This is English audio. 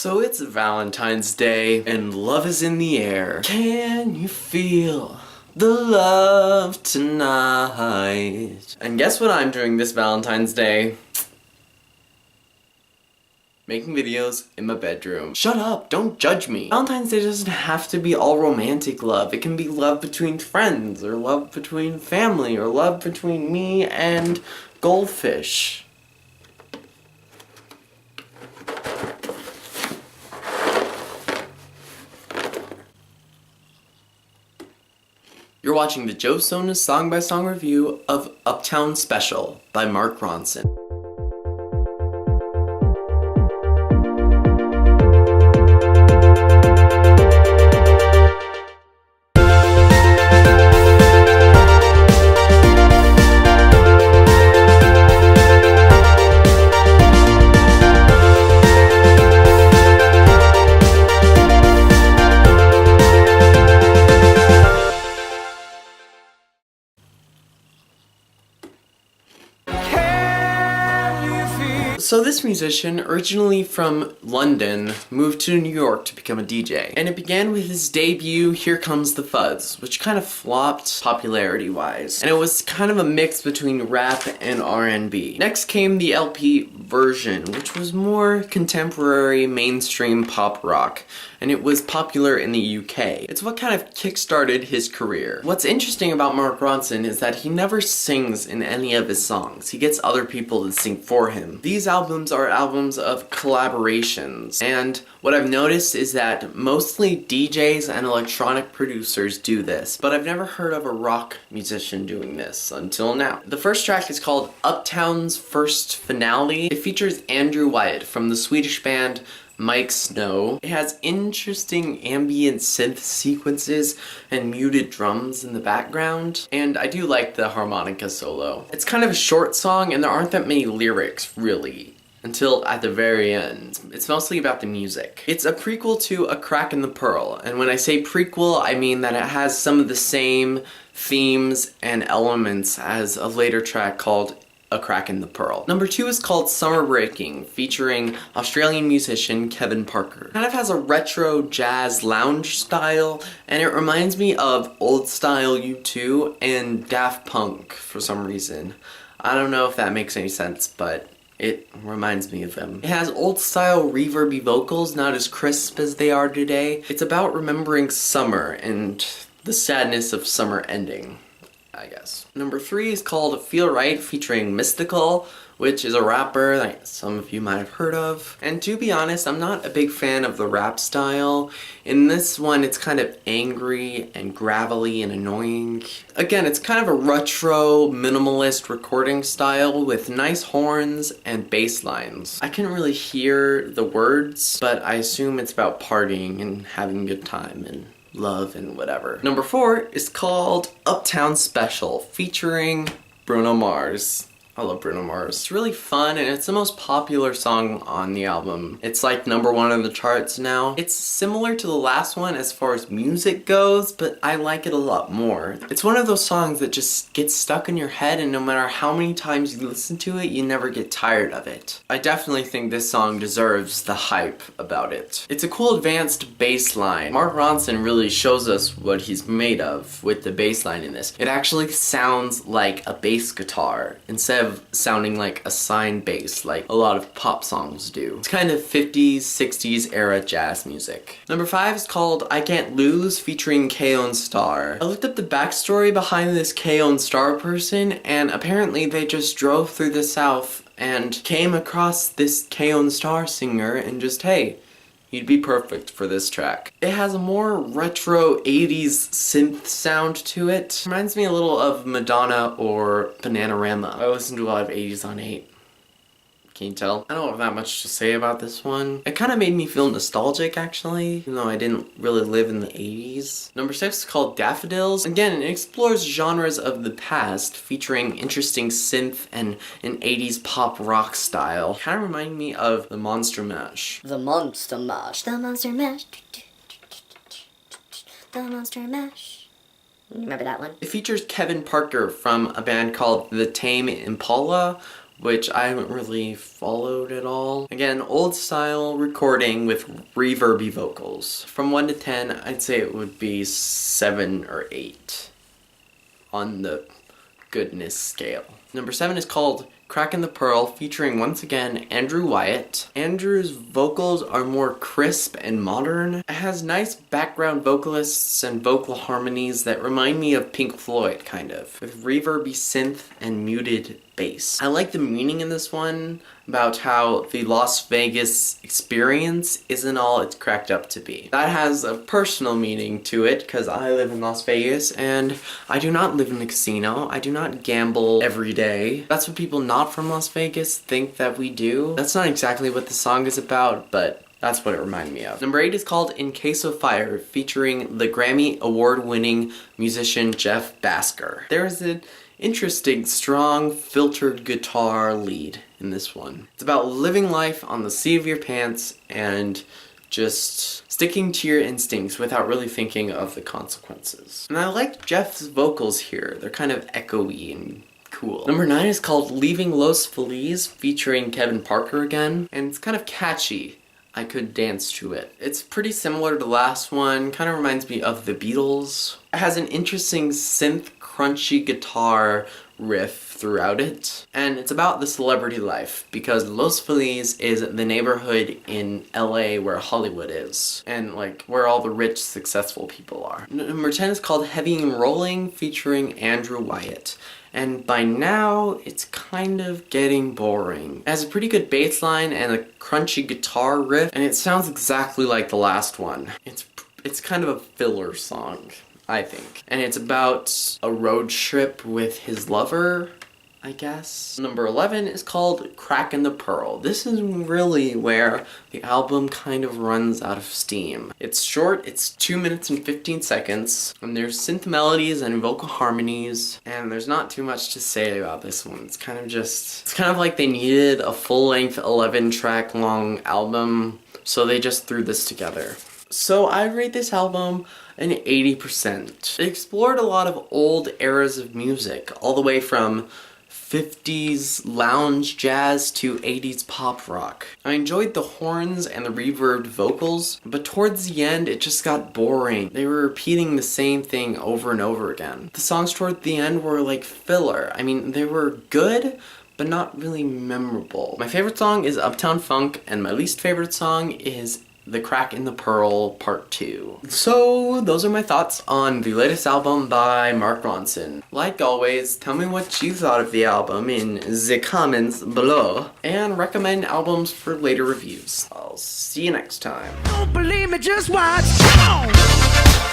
So it's Valentine's Day and love is in the air. Can you feel the love tonight? And guess what I'm doing this Valentine's Day? Making videos in my bedroom. Shut up, don't judge me. Valentine's Day doesn't have to be all romantic love. It can be love between friends, or love between family, or love between me and goldfish. You're watching the Joe Sonas song-by-song review of Uptown Special by Ronson. So this musician, originally from London, moved to New York to become a DJ. And it began with his debut, Here Comes the Fuzz, which kind of flopped popularity-wise. And it was kind of a mix between rap and R&B. Next came the LP version, which was more contemporary, mainstream pop rock. And it was popular in the UK. It's what kind of kickstarted his career. What's interesting about Ronson is that he never sings in any of his songs. He gets other people to sing for him. These albums are albums of collaborations, and what I've noticed is that mostly DJs and electronic producers do this, but I've never heard of a rock musician doing this until now. The first track is called Uptown's First Finale. It features Andrew Wyatt from the Swedish band Mike Snow. It has interesting ambient synth sequences and muted drums in the background, and I do like the harmonica solo. It's kind of a short song and there aren't that many lyrics, really, until at the very end. It's mostly about the music. It's a prequel to Crackin The Pearl, and when I say prequel, I mean that it has some of the same themes and elements as a later track called Crackin The Pearl. Number 2 is called Summer Breaking, featuring Australian musician Kevin Parker. Kind of has a retro jazz lounge style, and it reminds me of old style U2 and Daft Punk for some reason. I don't know if that makes any sense, but it reminds me of them. It has old style reverby vocals, not as crisp as they are today. It's about remembering summer and the sadness of summer ending, I guess. Number 3 is called Feel Right, featuring Mystical, which is a rapper that some of you might have heard of. And to be honest, I'm not a big fan of the rap style. In this one, it's kind of angry and gravelly and annoying. Again, it's kind of a retro, minimalist recording style with nice horns and bass lines. I can't really hear the words, but I assume it's about partying and having a good time and love and whatever. Number 4 is called Uptown Special, featuring Bruno Mars. I love Bruno Mars. It's really fun and it's the most popular song on the album. It's like number 1 on the charts now. It's similar to the last one as far as music goes, but I like it a lot more. It's one of those songs that just gets stuck in your head, and no matter how many times you listen to it, you never get tired of it. I definitely think this song deserves the hype about it. It's a cool advanced bass line. Ronson really shows us what he's made of with the bass line in this. It actually sounds like a bass guitar instead of sounding like a sine bass like a lot of pop songs do. It's kind of 50s, 60s era jazz music. Number 5 is called I Cant Lose, featuring Keon Star. I looked up the backstory behind this Keon Star person, and apparently they just drove through the South and came across this Keon Star singer and just, hey, you'd be perfect for this track. It has a more retro 80s synth sound to it. Reminds me a little of Madonna or Bananarama. I listen to a lot of 80s on 8. Can you tell? I don't have that much to say about this one. It kind of made me feel nostalgic, actually, even though I didn't really live in the 80s. Number 6 is called Daffodils. Again, it explores genres of the past, featuring interesting synth and an 80s pop rock style. Kind of reminded me of the Monster Mash. The Monster Mash. The Monster Mash. The Monster Mash. Remember that one? It features Kevin Parker from a band called The Tame Impala, which I haven't really followed at all. Again, old style recording with reverby vocals. From 1 to 10, I'd say it would be 7 or 8 on the goodness scale. Number 7 is called Crackin The Pearl, featuring once again Andrew Wyatt. Andrew's vocals are more crisp and modern. It has nice background vocalists and vocal harmonies that remind me of Pink Floyd, kind of, with reverby synth and muted bass. I like the meaning in this one about how the Las Vegas experience isn't all it's cracked up to be. That has a personal meaning to it because I live in Las Vegas and I do not live in a casino. I do not gamble every day. That's what people not from Las Vegas think that we do. That's not exactly what the song is about, but that's what it reminded me of. Number 8 is called In Case of Fire, featuring the Grammy award-winning musician Jeff Basker. There is an interesting, strong, filtered guitar lead in this one. It's about living life on the seat of your pants and just sticking to your instincts without really thinking of the consequences. And I like Jeff's vocals here. They're kind of echoey and cool. Number 9 is called Leaving Los Feliz, featuring Kevin Parker again, and it's kind of catchy. I could dance to it. It's pretty similar to the last one, kind of reminds me of the Beatles. It has an interesting synth crunchy guitar riff throughout it, and it's about the celebrity life because Los Feliz is the neighborhood in LA where Hollywood is, and like where all the rich successful people are. Number 10 is called Heavy and Rolling, featuring Andrew Wyatt. And by now, it's kind of getting boring. It has a pretty good bass line and a crunchy guitar riff, and it sounds exactly like the last one. It's kind of a filler song, I think. And it's about a road trip with his lover, I guess. Number 11 is called Crackin The Pearl. This is really where the album kind of runs out of steam. It's short, it's 2 minutes and 15 seconds, and there's synth melodies and vocal harmonies, and there's not too much to say about this one. It's kind of like they needed a full-length 11-track long album, so they just threw this together. So I rate this album an 80%. It explored a lot of old eras of music, all the way from 50s lounge jazz to 80s pop rock. I enjoyed the horns and the reverbed vocals, but towards the end it just got boring. They were repeating the same thing over and over again. The songs toward the end were like filler. I mean, they were good, but not really memorable. My favorite song is Uptown Funk, and my least favorite song is The Crackin The Pearl Part 2. So those are my thoughts on the latest album by Mark Ronson. Like always, tell me what you thought of the album in the comments below, and recommend albums for later reviews. I'll see you next time. Don't believe me, just watch. Come on.